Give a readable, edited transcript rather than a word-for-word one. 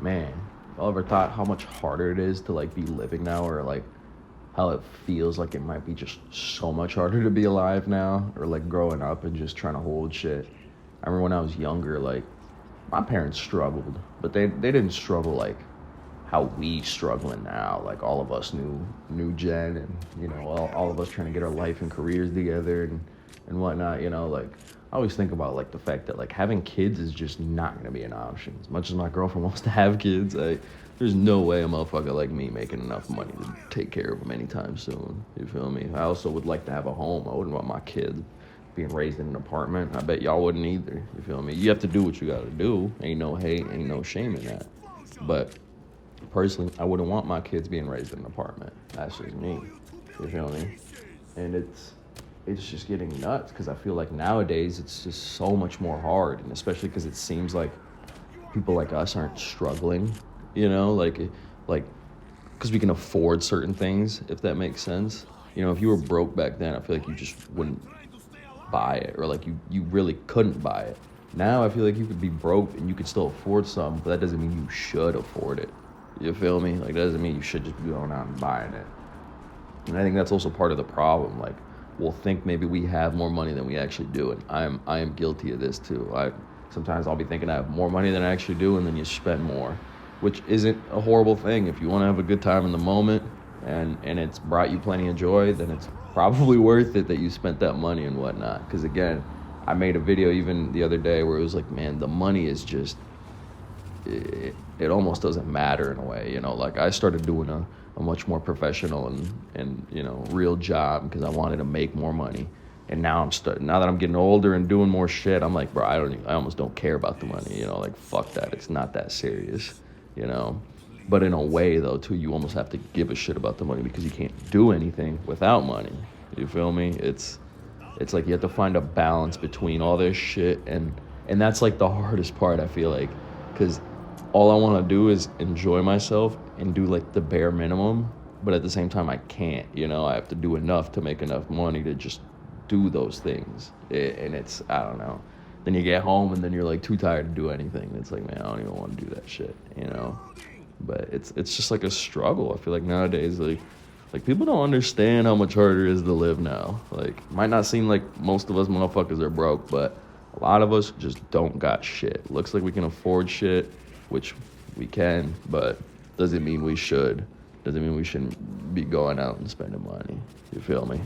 man, y'all ever thought how much harder it is to like be living now, or like how it feels like it might be just so much harder to be alive now, or like growing up and just trying to hold shit. I remember when I was younger, like my parents struggled, but they didn't struggle like how we struggling now. Like all of us new gen, and all of us trying to get our life and careers together and whatnot. Like I always think about like the fact that like having kids is just not gonna be an option. As much as my girlfriend wants to have kids, there's no way a motherfucker like me making enough money to take care of them anytime soon. You feel me? I also would like to have a home. I wouldn't want my kid being raised in an apartment. I bet y'all wouldn't either. You feel me? You have to do what you gotta do. Ain't no hate, ain't no shame in that. But personally, I wouldn't want my kids being raised in an apartment. That's just me. You feel me? And it's just getting nuts because I feel like nowadays it's just so much more hard, and especially because it seems like people like us aren't struggling. Like because we can afford certain things, if that makes sense. If you were broke back then, I feel like you just wouldn't buy it, or like you really couldn't buy it. Now I feel like you could be broke and you could still afford something, but that doesn't mean you should afford it. You feel me? Like that doesn't mean you should just be going out and buying it. And I think that's also part of the problem. Like we'll think maybe we have more money than we actually do, and I am guilty of this too. Sometimes I'll be thinking I have more money than I actually do, and then you spend more, which isn't a horrible thing. If you want to have a good time in the moment and it's brought you plenty of joy, then it's probably worth it that you spent that money and whatnot. Because again, I made a video even the other day where it was like, man, the money is just, it almost doesn't matter in a way. Like I started doing a much more professional and real job because I wanted to make more money. And now now that I'm getting older and doing more shit, I'm like, bro, I almost don't care about the money. Like fuck that. It's not that serious. But in a way though too, you almost have to give a shit about the money because you can't do anything without money. You feel me? It's like you have to find a balance between all this shit, and that's like the hardest part, I feel like, because all I want to do is enjoy myself and do like the bare minimum, but at the same time I can't. I have to do enough to make enough money to just do those things. And it's, I don't know, then you get home and then you're like too tired to do anything. It's like, man, I don't even want to do that shit. But it's just like a struggle. I feel like nowadays, like people don't understand how much harder it is to live now. Like, might not seem like most of us motherfuckers are broke, but a lot of us just don't got shit. Looks like we can afford shit, which we can, but doesn't mean we should. Doesn't mean we shouldn't be going out and spending money. You feel me?